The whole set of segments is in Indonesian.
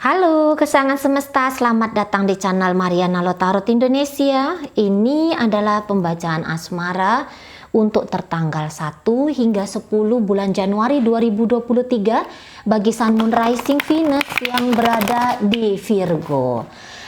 Halo kesayangan semesta, selamat datang di channel Mariana Lotarot Indonesia. Ini adalah pembacaan asmara untuk tertanggal 1 hingga 10 bulan Januari 2023 bagi Sun Moon Rising Venus yang berada di Virgo.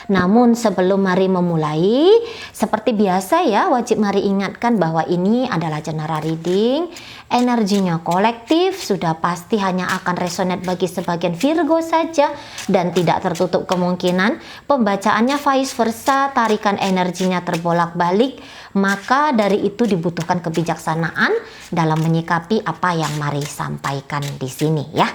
Namun sebelum mari memulai, seperti biasa ya, wajib mari ingatkan bahwa ini adalah general reading. Energinya kolektif, sudah pasti hanya akan resonate bagi sebagian Virgo saja dan tidak tertutup kemungkinan pembacaannya vice versa, tarikan energinya terbolak-balik. Maka dari itu dibutuhkan kebijaksanaan dalam menyikapi apa yang mari sampaikan di sini ya.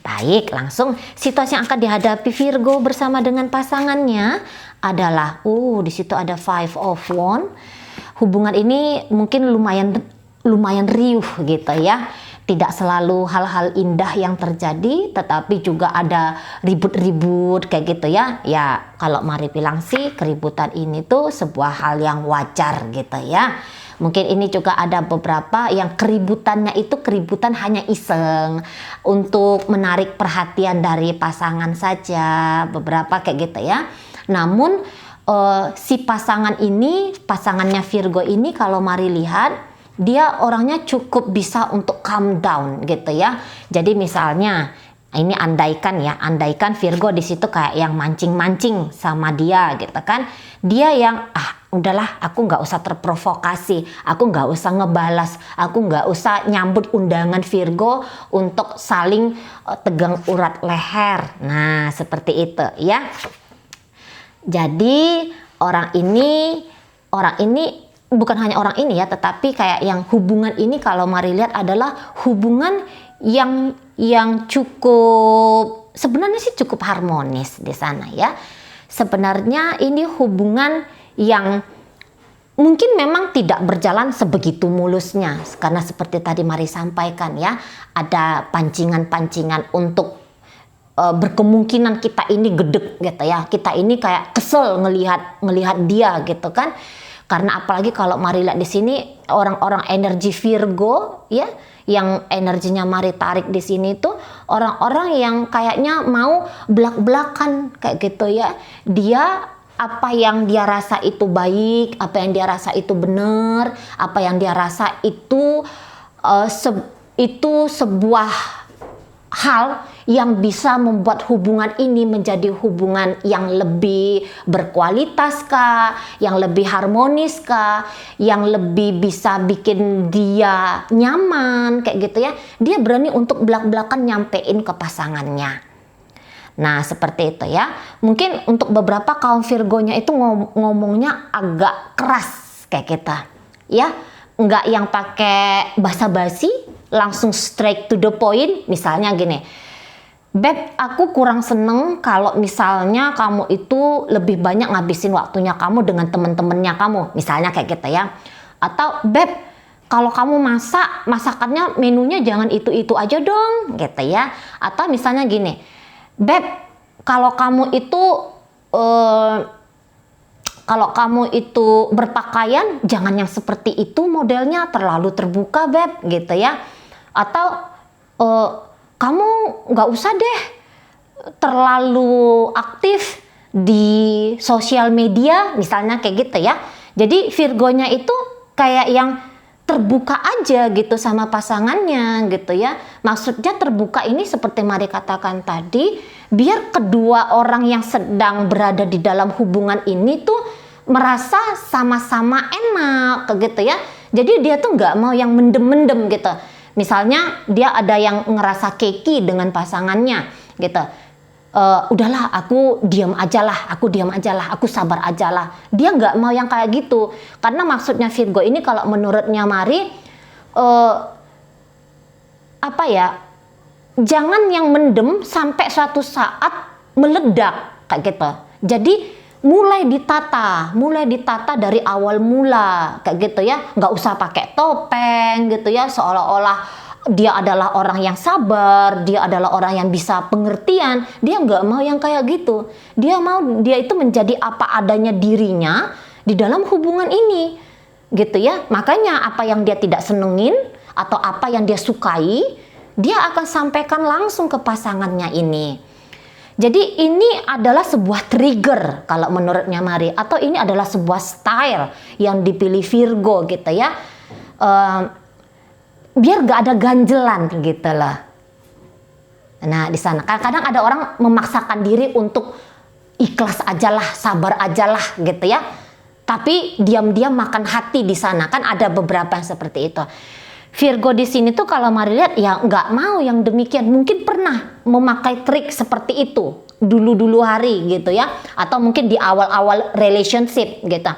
Baik, langsung situasi yang akan dihadapi Virgo bersama dengan pasangannya adalah di situ ada Five of Wands. Hubungan ini mungkin lumayan riuh gitu ya. Tidak selalu hal-hal indah yang terjadi, tetapi juga ada ribut-ribut kayak gitu ya. Ya, kalau mari bilang sih keributan ini tuh sebuah hal yang wajar gitu ya. Mungkin ini juga ada beberapa yang keributannya itu keributan hanya iseng untuk menarik perhatian dari pasangan saja, beberapa kayak gitu ya. Namun si pasangannya Virgo ini kalau mari lihat, dia orangnya cukup bisa untuk calm down gitu ya. Jadi misalnya ini andaikan Virgo di situ kayak yang mancing-mancing sama dia gitu kan. Dia yang udahlah, aku nggak usah terprovokasi, aku nggak usah ngebalas, aku nggak usah nyambut undangan Virgo untuk saling tegang urat leher. Nah, seperti itu ya. Jadi orang ini bukan hanya orang ini ya, tetapi kayak yang hubungan ini kalau mari lihat adalah hubungan yang cukup, sebenarnya sih cukup harmonis di sana ya. Sebenarnya ini hubungan yang mungkin memang tidak berjalan sebegitu mulusnya, karena seperti tadi mari sampaikan ya, ada pancingan-pancingan untuk berkemungkinan kita ini gedek gitu ya, kita ini kayak kesel ngelihat dia gitu kan. Karena apalagi kalau mari lihat di sini orang-orang energi Virgo ya, yang energinya mari tarik di sini tuh orang-orang yang kayaknya mau belak-belakan kayak gitu ya. Dia apa yang dia rasa itu baik, apa yang dia rasa itu benar, apa yang dia rasa itu sebuah hal yang bisa membuat hubungan ini menjadi hubungan yang lebih berkualitas kah, yang lebih harmonis kah, yang lebih bisa bikin dia nyaman kayak gitu ya. Dia berani untuk belak-belakan nyampein ke pasangannya. Nah, seperti itu ya. Mungkin untuk beberapa kaum Virgonya itu ngomongnya agak keras kayak kita ya. Enggak yang pakai basa-basi, langsung straight to the point. Misalnya gini, Beb, aku kurang seneng kalau misalnya kamu itu lebih banyak ngabisin waktunya kamu dengan temen-temennya kamu. Misalnya kayak gitu ya. Atau, Beb, kalau kamu masakannya menunya jangan itu-itu aja dong gitu ya. Atau misalnya gini, Beb, kalau kamu itu berpakaian jangan yang seperti itu, modelnya terlalu terbuka Beb gitu ya. Atau kamu nggak usah deh terlalu aktif di sosial media, misalnya kayak gitu ya. Jadi Virgonya itu kayak yang terbuka aja gitu sama pasangannya gitu ya. Maksudnya terbuka ini seperti mari katakan tadi, biar kedua orang yang sedang berada di dalam hubungan ini tuh merasa sama-sama enak gitu ya. Jadi dia tuh nggak mau yang mendem-mendem gitu. Misalnya dia ada yang ngerasa keki dengan pasangannya gitu. Udahlah, aku diam aja lah, aku sabar aja lah. Dia nggak mau yang kayak gitu. Karena maksudnya Virgo ini kalau menurutnya Mari, jangan yang mendem sampai suatu saat meledak kayak gitu. Jadi mulai ditata dari awal mula kayak gitu ya. Nggak usah pakai topeng gitu ya, seolah-olah dia adalah orang yang sabar, dia adalah orang yang bisa pengertian. Dia nggak mau yang kayak gitu. Dia itu menjadi apa adanya dirinya di dalam hubungan ini gitu ya. Makanya apa yang dia tidak senengin atau apa yang dia sukai, dia akan sampaikan langsung ke pasangannya ini. Jadi ini adalah sebuah trigger kalau menurutnya Mari, atau ini adalah sebuah style yang dipilih Virgo gitu ya. Biar gak ada ganjelan gitu loh. Nah di sana kadang-kadang ada orang memaksakan diri untuk ikhlas ajalah, sabar ajalah gitu ya. Tapi diam-diam makan hati di sana, kan ada beberapa yang seperti itu. Virgo di sini tuh kalau Mari lihat ya nggak mau yang demikian. Mungkin pernah memakai trik seperti itu dulu-dulu hari gitu ya, atau mungkin di awal-awal relationship gitu.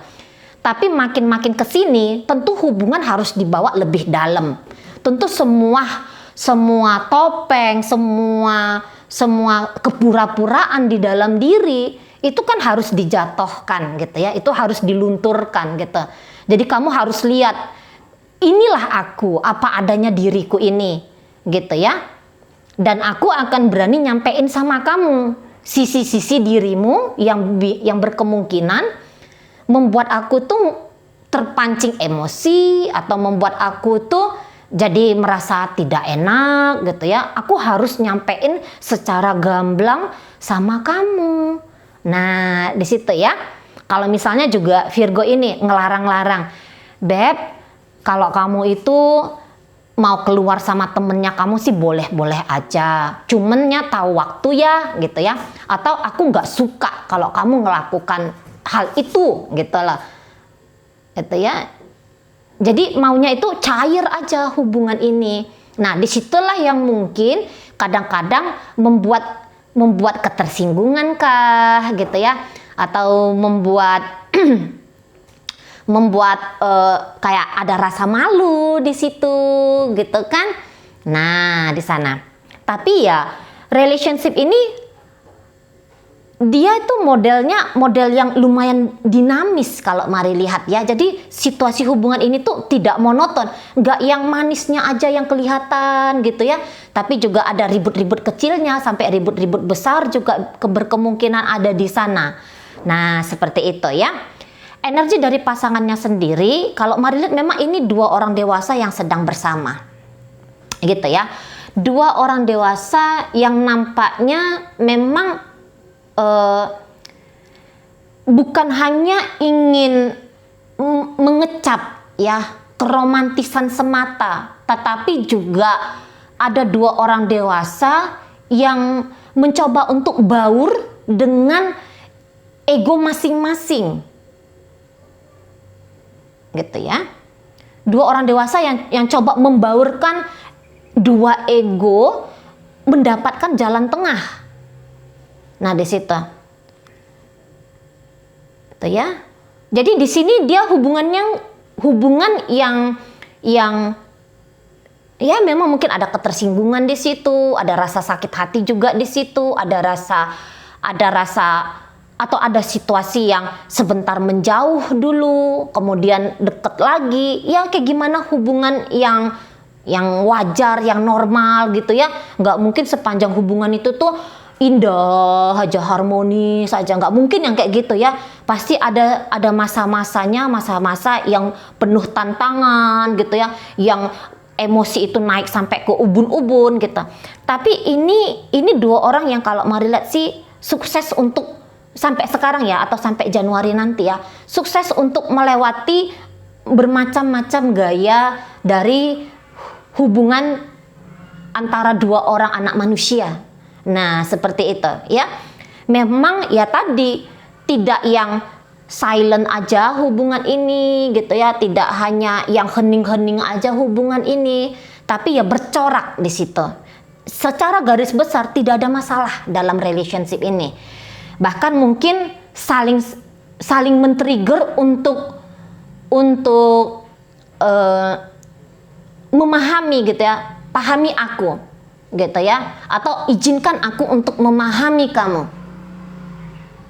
Tapi makin-makin kesini tentu hubungan harus dibawa lebih dalam. Tentu semua topeng, semua kepura-puraan di dalam diri itu kan harus dijatuhkan gitu ya. Itu harus dilunturkan gitu. Jadi kamu harus lihat, inilah aku, apa adanya diriku ini gitu ya. Dan aku akan berani nyampein sama kamu sisi-sisi dirimu yang berkemungkinan membuat aku tuh terpancing emosi, atau membuat aku tuh jadi merasa tidak enak gitu ya. Aku harus nyampein secara gamblang sama kamu. Nah di situ ya. Kalau misalnya juga Virgo ini ngelarang-larang, Beb, kalau kamu itu mau keluar sama temennya kamu sih boleh-boleh aja. Cumannya tahu waktu ya gitu ya. Atau aku nggak suka kalau kamu melakukan hal itu gitu lah. Gitu ya. Jadi maunya itu cair aja hubungan ini. Nah disitulah yang mungkin kadang-kadang membuat ketersinggungan kah gitu ya. Atau membuat kayak ada rasa malu di situ gitu kan. Nah di sana. Tapi ya relationship ini dia itu model yang lumayan dinamis kalau Mari lihat ya. Jadi situasi hubungan ini tuh tidak monoton, nggak yang manisnya aja yang kelihatan gitu ya. Tapi juga ada ribut-ribut kecilnya sampai ribut-ribut besar juga berkemungkinan ada di sana. Nah seperti itu ya. Energi dari pasangannya sendiri, kalau Mari lihat memang ini dua orang dewasa yang sedang bersama. Gitu ya. Dua orang dewasa yang nampaknya memang bukan hanya ingin mengecap ya keromantisan semata, tetapi juga ada dua orang dewasa yang mencoba untuk baur dengan ego masing-masing. Gitu ya. Dua orang dewasa yang coba membaurkan dua ego mendapatkan jalan tengah. Nah di situ, itu ya. Jadi di sini dia hubungan yang ya memang mungkin ada ketersinggungan di situ, ada rasa sakit hati juga di situ, ada rasa atau ada situasi yang sebentar menjauh dulu, kemudian deket lagi. Ya kayak gimana hubungan yang wajar, yang normal gitu ya. Nggak mungkin sepanjang hubungan itu tuh indah aja, harmonis aja, nggak mungkin yang kayak gitu ya. Pasti ada masa-masanya, masa-masa yang penuh tantangan gitu ya, yang emosi itu naik sampai ke ubun-ubun gitu. Tapi ini dua orang yang kalau Mari lihat sih sukses untuk sampai sekarang ya, atau sampai Januari nanti ya, sukses untuk melewati bermacam-macam gaya dari hubungan antara dua orang anak manusia. Nah seperti itu ya. Memang ya tadi tidak yang silent aja hubungan ini gitu ya, tidak hanya yang hening-hening aja hubungan ini, tapi ya bercorak di situ. Secara garis besar tidak ada masalah dalam relationship ini. Bahkan mungkin saling men-trigger untuk memahami gitu ya, pahami aku gitu ya, atau izinkan aku untuk memahami kamu.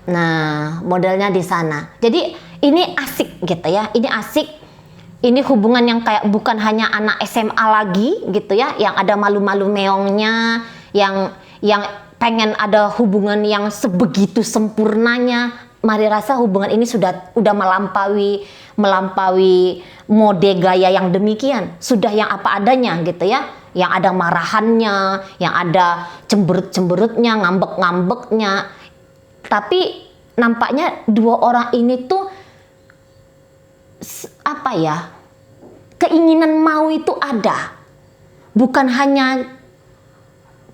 Nah modelnya di sana. Jadi ini asik gitu ya, ini asik. Ini hubungan yang kayak bukan hanya anak SMA lagi gitu ya, yang ada malu-malu meongnya, yang pengen ada hubungan yang sebegitu sempurnanya. Mari rasa hubungan ini udah melampaui mode gaya yang demikian, sudah yang apa adanya gitu ya, yang ada marahannya, yang ada cemberut-cemberutnya, ngambek-ngambeknya. Tapi nampaknya dua orang ini tuh apa ya, keinginan mau itu ada, bukan hanya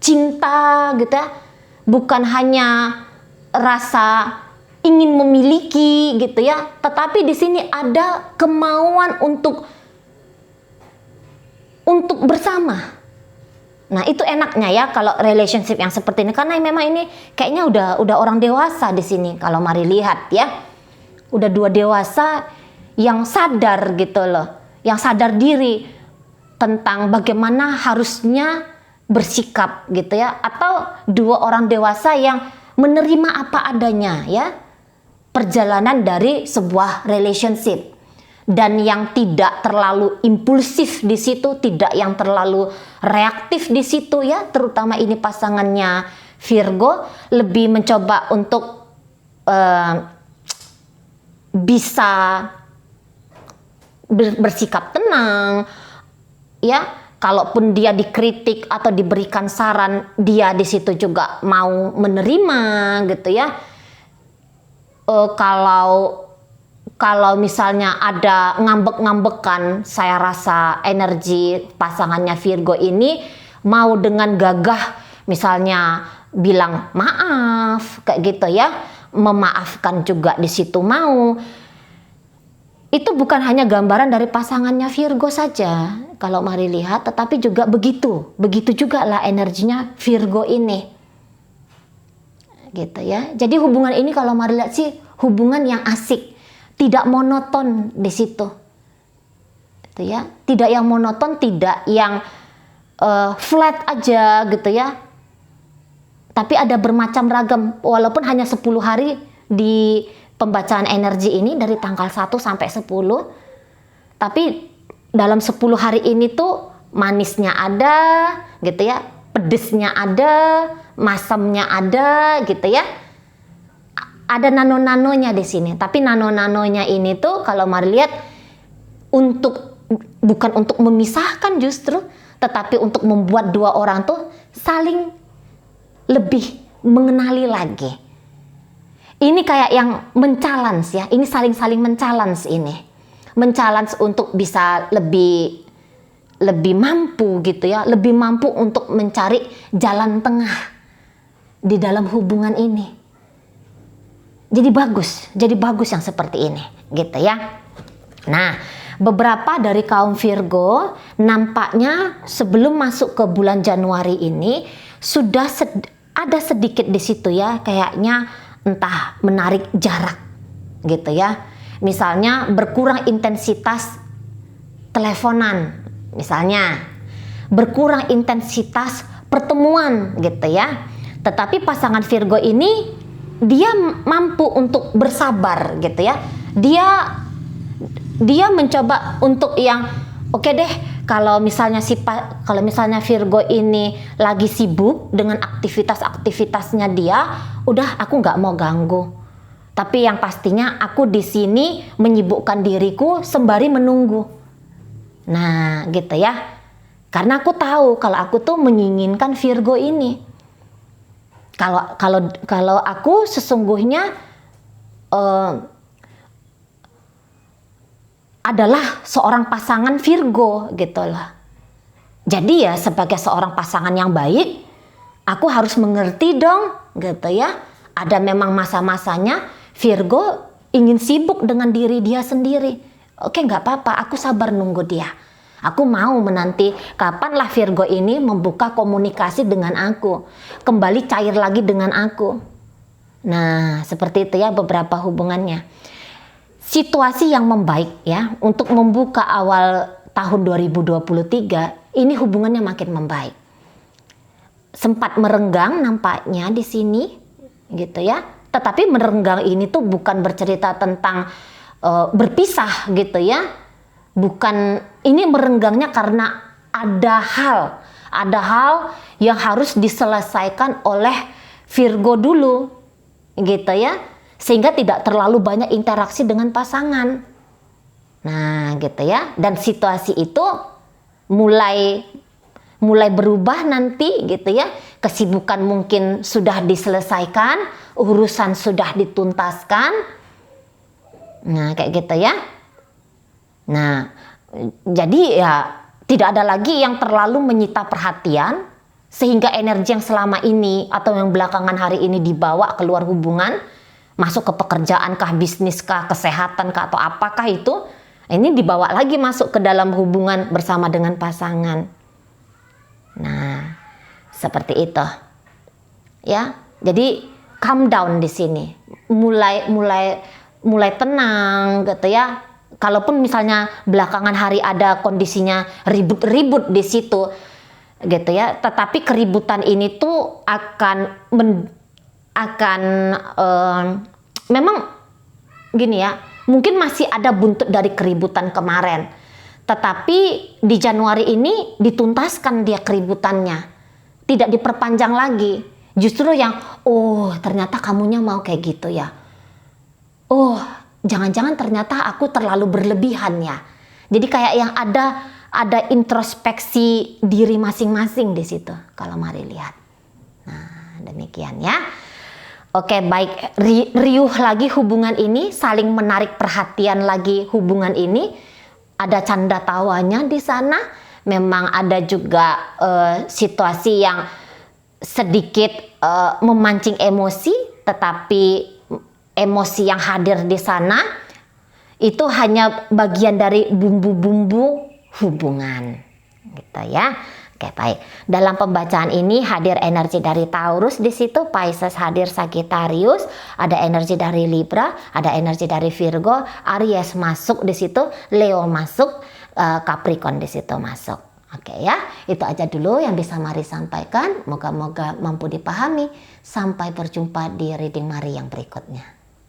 cinta gitu ya, bukan hanya rasa ingin memiliki gitu ya, tetapi di sini ada kemauan untuk bersama. Nah, itu enaknya ya kalau relationship yang seperti ini, karena memang ini kayaknya udah orang dewasa di sini kalau mari lihat ya. Udah dua dewasa yang sadar gitu loh, yang sadar diri tentang bagaimana harusnya bersikap gitu ya, atau dua orang dewasa yang menerima apa adanya ya, perjalanan dari sebuah relationship. Dan yang tidak terlalu impulsif di situ, tidak yang terlalu reaktif di situ ya, terutama ini pasangannya Virgo lebih mencoba untuk bisa bersikap tenang ya. Kalaupun dia dikritik atau diberikan saran, dia di situ juga mau menerima gitu ya. Kalau misalnya ada ngambek-ngambekan, saya rasa energi pasangannya Virgo ini mau dengan gagah misalnya bilang maaf kayak gitu ya, memaafkan juga di situ mau. Itu bukan hanya gambaran dari pasangannya Virgo saja kalau mari lihat, tetapi juga begitu juga lah energinya Virgo ini gitu ya. Jadi hubungan ini kalau mari lihat sih hubungan yang asik, tidak monoton di situ, gitu ya. Tidak yang monoton, tidak yang flat aja gitu ya. Tapi ada bermacam ragam, walaupun hanya 10 hari di pembacaan energi ini dari tanggal 1 sampai 10. Tapi dalam 10 hari ini tuh manisnya ada, gitu ya. Pedesnya ada, masamnya ada, gitu ya. Ada nano-nanonya di sini, tapi nano-nanonya ini tuh kalau mari lihat bukan untuk memisahkan justru, tetapi untuk membuat dua orang tuh saling lebih mengenali lagi. Ini kayak yang men-challenge ya, ini saling men-challenge ini. Men-challenge untuk bisa lebih mampu gitu ya, lebih mampu untuk mencari jalan tengah di dalam hubungan ini. Jadi bagus yang seperti ini, gitu ya. Nah, beberapa dari kaum Virgo nampaknya sebelum masuk ke bulan Januari ini sudah ada sedikit di situ ya, kayaknya entah menarik jarak, gitu ya. Misalnya berkurang intensitas teleponan, misalnya berkurang intensitas pertemuan, gitu ya. Tetapi pasangan Virgo ini dia mampu untuk bersabar gitu ya. Dia mencoba untuk yang oke deh, kalau misalnya Virgo ini lagi sibuk dengan aktivitasnya dia, udah aku nggak mau ganggu. Tapi yang pastinya aku di sini menyibukkan diriku sembari menunggu. Nah, gitu ya. Karena aku tahu kalau aku tuh menginginkan Virgo ini. Kalau aku sesungguhnya adalah seorang pasangan Virgo gitu loh. Jadi ya sebagai seorang pasangan yang baik, aku harus mengerti dong gitu ya. Ada memang masa-masanya Virgo ingin sibuk dengan diri dia sendiri. Oke, nggak apa-apa, aku sabar nunggu dia. Aku mau menanti kapanlah Virgo ini membuka komunikasi dengan aku, kembali cair lagi dengan aku. Nah, seperti itu ya beberapa hubungannya. Situasi yang membaik ya untuk membuka awal tahun 2023, ini hubungannya makin membaik. Sempat merenggang nampaknya di sini gitu ya. Tetapi merenggang ini tuh bukan bercerita tentang berpisah gitu ya. Bukan, ini merenggangnya karena ada hal yang harus diselesaikan oleh Virgo dulu gitu ya, sehingga tidak terlalu banyak interaksi dengan pasangan. Nah gitu ya, dan situasi itu mulai mulai berubah nanti gitu ya. Kesibukan mungkin sudah diselesaikan, urusan sudah dituntaskan. Nah, kayak gitu ya. Nah, jadi ya tidak ada lagi yang terlalu menyita perhatian, sehingga energi yang selama ini atau yang belakangan hari ini dibawa keluar hubungan, masuk ke pekerjaan kah, bisnis kah, kesehatan kah, atau apakah itu, ini dibawa lagi masuk ke dalam hubungan bersama dengan pasangan. Nah, seperti itu. Ya, jadi calm down di sini. Mulai tenang gitu ya. Kalaupun misalnya belakangan hari ada kondisinya ribut-ribut di situ gitu ya, tetapi keributan ini tuh memang gini ya, mungkin masih ada buntut dari keributan kemarin, tetapi di Januari ini dituntaskan dia keributannya, tidak diperpanjang lagi. Justru yang ternyata kamunya mau kayak gitu ya, jangan-jangan ternyata aku terlalu berlebihan ya. Jadi kayak yang ada introspeksi diri masing-masing di situ kalau mari lihat. Nah, demikian ya. Oke, baik, riuh lagi hubungan ini, saling menarik perhatian lagi hubungan ini. Ada canda tawanya di sana. Memang ada juga situasi yang sedikit memancing emosi, tetapi emosi yang hadir di sana itu hanya bagian dari bumbu-bumbu hubungan, gitu ya. Oke, baik. Dalam pembacaan ini hadir energi dari Taurus di situ, Pisces hadir, Sagittarius, ada energi dari Libra, ada energi dari Virgo, Aries masuk di situ, Leo masuk, Capricorn di situ masuk. Oke ya, itu aja dulu yang bisa Mari sampaikan. Moga-moga mampu dipahami. Sampai berjumpa di reading Mari yang berikutnya.